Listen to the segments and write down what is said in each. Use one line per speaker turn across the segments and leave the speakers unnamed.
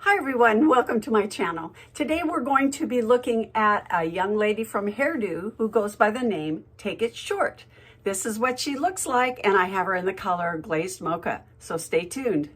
Hi everyone, welcome to my channel. Today we're going to be looking at a young lady from HAIRDO who goes by the name Take It Short. This is what she looks like, and I have her in the color Glazed Mocha, so stay tuned.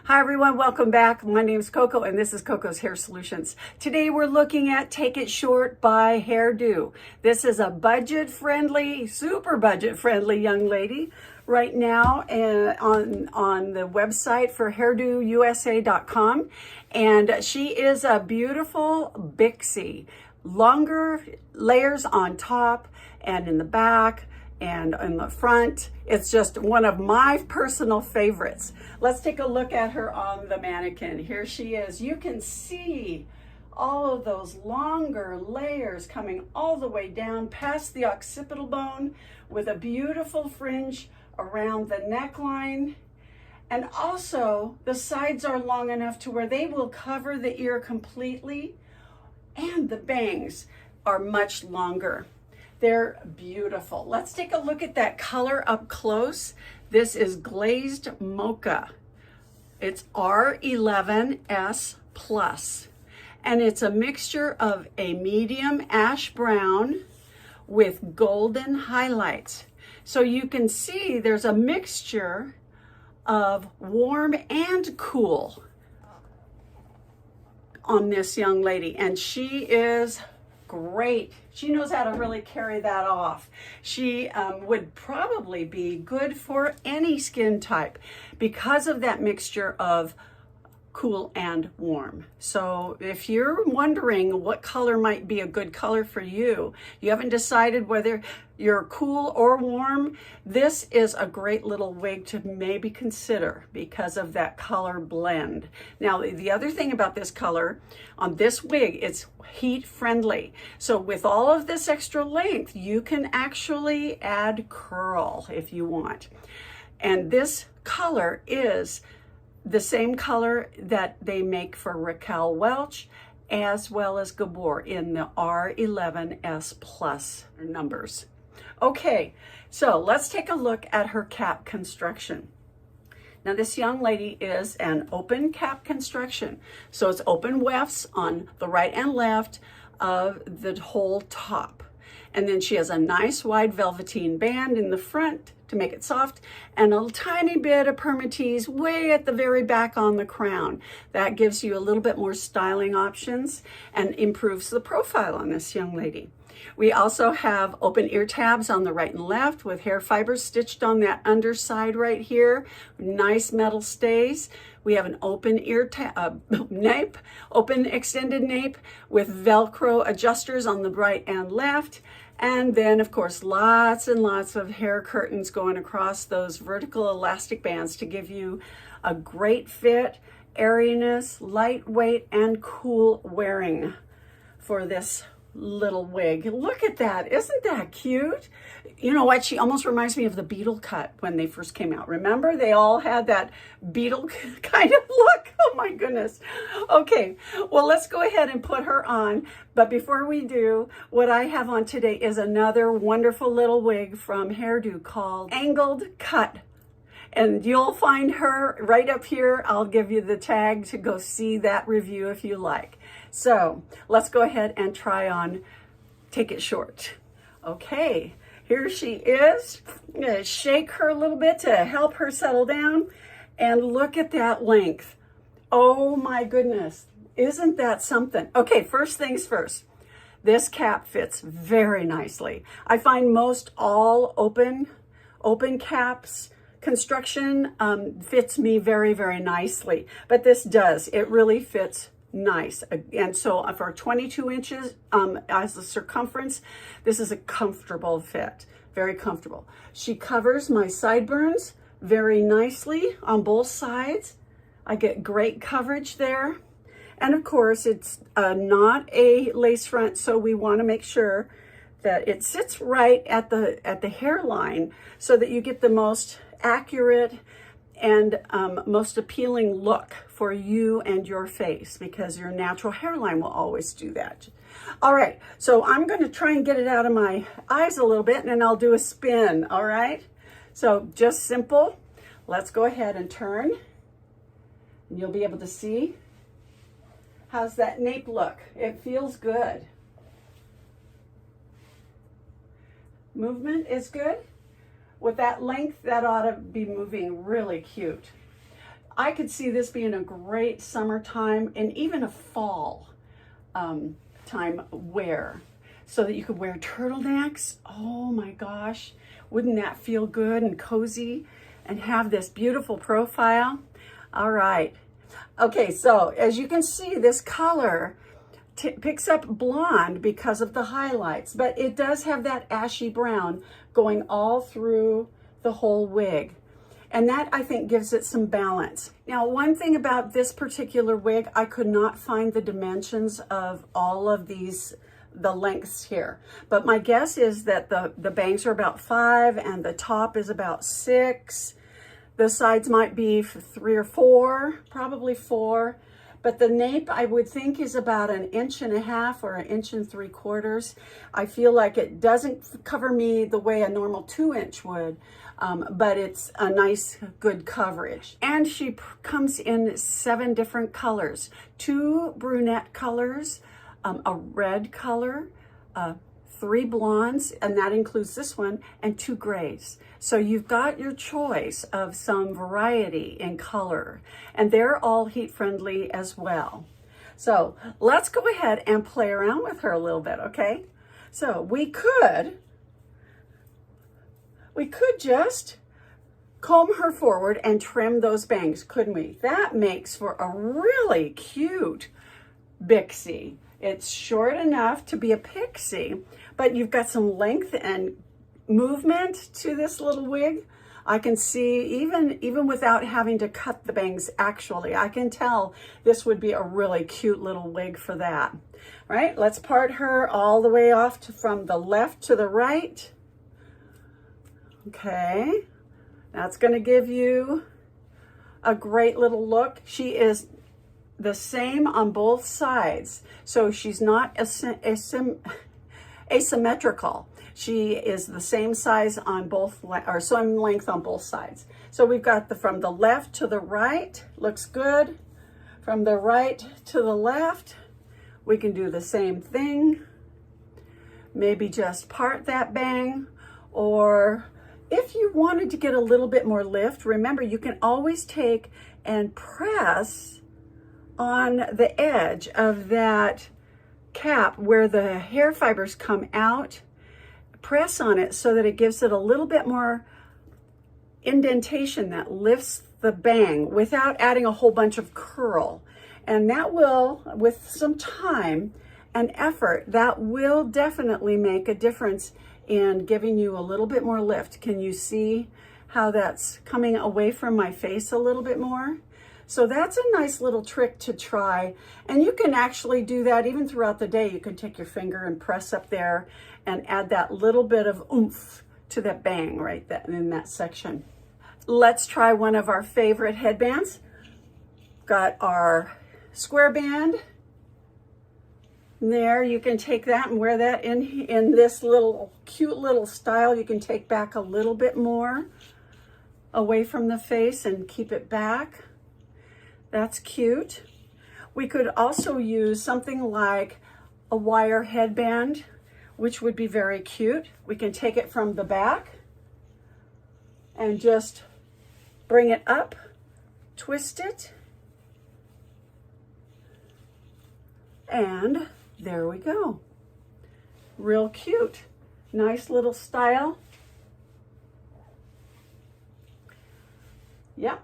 Hi everyone, welcome back. My name is Coco and this is Coco's Hair Solutions. Today we're looking at Take It Short by HAIRDO. This is a budget-friendly, super budget-friendly young lady right now on the website for hairduusa.com, and she is a beautiful Bixie. Longer layers on top and in the back and in the front. It's just one of my personal favorites. Let's take a look at her on the mannequin. Here she is. You can see all of those longer layers coming all the way down past the occipital bone with a beautiful fringe around the neckline. And also the sides are long enough to where they will cover the ear completely, and the bangs are much longer. They're beautiful. Let's take a look at that color up close. This is Glazed Mocha. It's R11S plus, and it's a mixture of a medium ash brown with golden highlights. So you can see there's a mixture of warm and cool on this young lady, and she is great. She knows how to really carry that off. She would probably be good for any skin type because of that mixture of cool and warm. So if you're wondering what color might be a good color for you, you haven't decided whether you're cool or warm, this is a great little wig to maybe consider because of that color blend. Now, the other thing about this color on this wig, it's heat friendly. So with all of this extra length, you can actually add curl if you want. And this color is the same color that they make for Raquel Welch as well as Gabor in the R11S plus numbers. Okay, so let's take a look at her cap construction. Now this young lady is an open cap construction. So it's open wefts on the right and left of the whole top. And then she has a nice wide velveteen band in the front to make it soft, and a tiny bit of permatease way at the very back on the crown. That gives you a little bit more styling options and improves the profile on this young lady. We also have open ear tabs on the right and left with hair fibers stitched on that underside right here. Nice metal stays. We have an open ear nape, open extended nape with Velcro adjusters on the right and left. And then, of course, lots and lots of hair curtains going across those vertical elastic bands to give you a great fit, airiness, lightweight, and cool wearing for this little wig. Look at that. Isn't that cute? You know what? She almost reminds me of the Beetle cut when they first came out. Remember? They all had that Beetle kind of look. Oh my goodness. Okay, well, let's go ahead and put her on. But before we do, what I have on today is another wonderful little wig from HAIRDO called Angled Cut. And you'll find her right up here. I'll give you the tag to go see that review if you like. So let's go ahead and try on Take It Short. Okay, here she is. I'm gonna shake her a little bit to help her settle down. And look at that length. Oh my goodness, isn't that something? Okay, first things first. This cap fits very nicely. I find most all open caps construction fits me very, very nicely, but this does. It really fits nice. And so for 22 inches as the circumference, this is a comfortable fit, very comfortable. She covers my sideburns very nicely on both sides. I get great coverage there. And of course, it's not a lace front, so we want to make sure that it sits right at the hairline so that you get the most accurate and most appealing look for you and your face, because your natural hairline will always do that. All right, so I'm going to try and get it out of my eyes a little bit, and then I'll do a spin. All right, so just simple. Let's go ahead and turn, and you'll be able to see. How's that nape look? It feels good. Movement is good. With that length, that ought to be moving really cute. I could see this being a great summertime and even a fall time wear, so that you could wear turtlenecks. Oh my gosh, wouldn't that feel good and cozy and have this beautiful profile? All right. Okay, so as you can see, this color picks up blonde because of the highlights, but it does have that ashy brown going all through the whole wig. And that, I think, gives it some balance. Now, one thing about this particular wig, I could not find the dimensions of all of these, the lengths here. But my guess is that the bangs are about 5 and the top is about 6. The sides might be 3 or 4, probably 4. But the nape, I would think, is about 1.5 inches or 1 3/4 inches. I feel like it doesn't cover me the way a normal 2-inch would, but it's a nice, good coverage. And she comes in 7 different colors: 2 brunette colors, a red color, 3 blondes, and that includes this one, and 2 grays. So you've got your choice of some variety in color, and they're all heat friendly as well. So let's go ahead and play around with her a little bit, okay? So we could just comb her forward and trim those bangs, couldn't we? That makes for a really cute Bixie. It's short enough to be a pixie, but you've got some length and movement to this little wig. I can see, even without having to cut the bangs, actually, I can tell this would be a really cute little wig for that. All right, let's part her all the way off from the left to the right. Okay, that's going to give you a great little look. She is the same on both sides, so she's not asymmetrical. She is the same size on both, or same length on both sides. So we've got from the left to the right, looks good. From the right to the left, we can do the same thing. Maybe just part that bang, or if you wanted to get a little bit more lift, remember you can always take and press on the edge of that cap where the hair fibers come out. Press on it so that it gives it a little bit more indentation that lifts the bang without adding a whole bunch of curl. And that will, with some time and effort, that will definitely make a difference in giving you a little bit more lift. Can you see how that's coming away from my face a little bit more? So that's a nice little trick to try. And you can actually do that even throughout the day. You can take your finger and press up there and add that little bit of oomph to that bang right in that section. Let's try one of our favorite headbands. Got our square band. There, you can take that and wear that in this little cute little style. You can take back a little bit more away from the face and keep it back. That's cute. We could also use something like a wire headband, which would be very cute. We can take it from the back and just bring it up, twist it, and there we go. Real cute. Nice little style. Yep.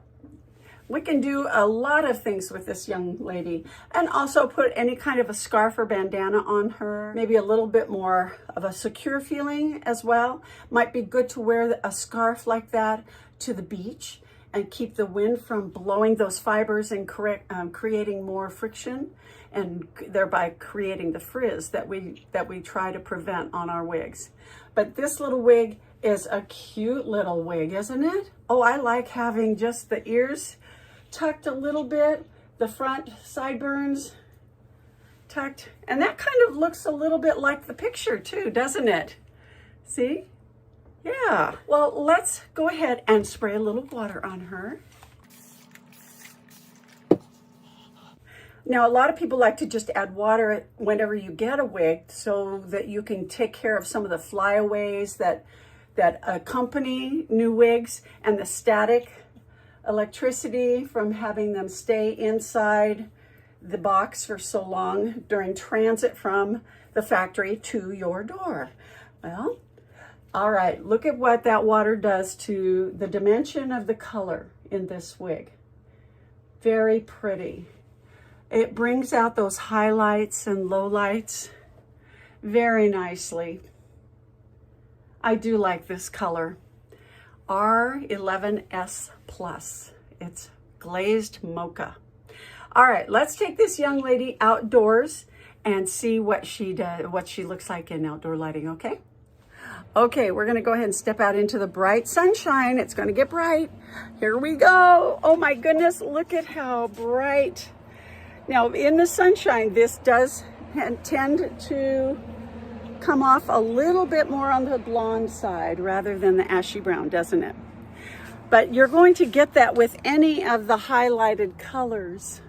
We can do a lot of things with this young lady, and also put any kind of a scarf or bandana on her. Maybe a little bit more of a secure feeling as well. Might be good to wear a scarf like that to the beach and keep the wind from blowing those fibers and creating more friction. and thereby creating the frizz that we try to prevent on our wigs. But this little wig is a cute little wig, isn't it? Oh, I like having just the ears tucked a little bit, the front sideburns tucked, and that kind of looks a little bit like the picture too, doesn't it? See? Yeah. Well, let's go ahead and spray a little water on her. Now, a lot of people like to just add water whenever you get a wig so that you can take care of some of the flyaways that accompany new wigs and the static electricity from having them stay inside the box for so long during transit from the factory to your door. Well, all right, look at what that water does to the dimension of the color in this wig. Very pretty. It brings out those highlights and lowlights very nicely. I do like this color. R11S Plus. It's glazed mocha. All right, let's take this young lady outdoors and see what she looks like in outdoor lighting, okay? Okay, we're gonna go ahead and step out into the bright sunshine. It's gonna get bright. Here we go. Oh my goodness, look at how bright. Now, in the sunshine, this does tend to come off a little bit more on the blonde side rather than the ashy brown, doesn't it? But you're going to get that with any of the highlighted colors.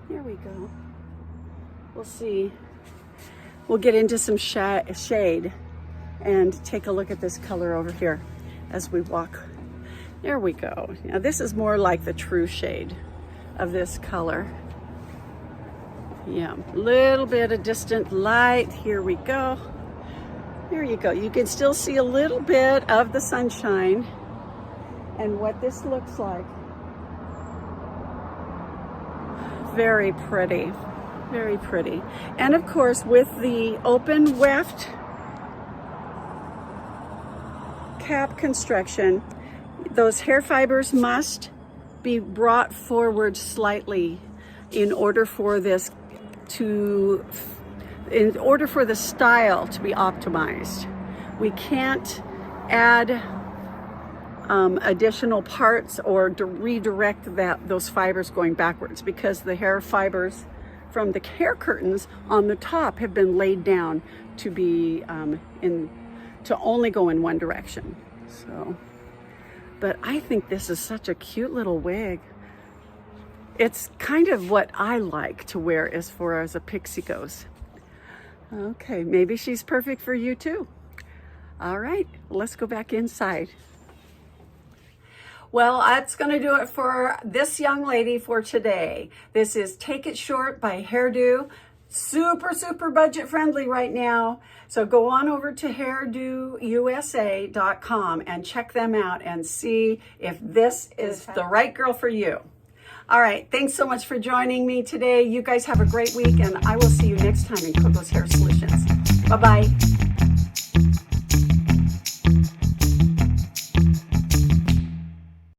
Here we go. We'll see. We'll get into some shade and take a look at this color over here as we walk. There we go. Now, this is more like the true shade of this color. Yeah, a little bit of distant light. Here we go. There you go. You can still see a little bit of the sunshine and what this looks like. Very pretty, very pretty. And of course, with the open weft cap construction, those hair fibers must be brought forward slightly in order for the style to be optimized. We can't add additional parts or redirect those fibers going backwards, because the hair fibers from the hair curtains on the top have been laid down to be to only go in one direction. So, but I think this is such a cute little wig. It's kind of what I like to wear as far as a pixie goes. Okay, maybe she's perfect for you too. All right, let's go back inside. Well, that's going to do it for this young lady for today. This is Take It Short by HAIRDO. Super, super budget friendly right now. So go on over to HAIRDOUSA.com and check them out and see if this is the right girl for you. All right, thanks so much for joining me today. You guys have a great week, and I will see you next time in Coco's Hair Solutions. Bye-bye.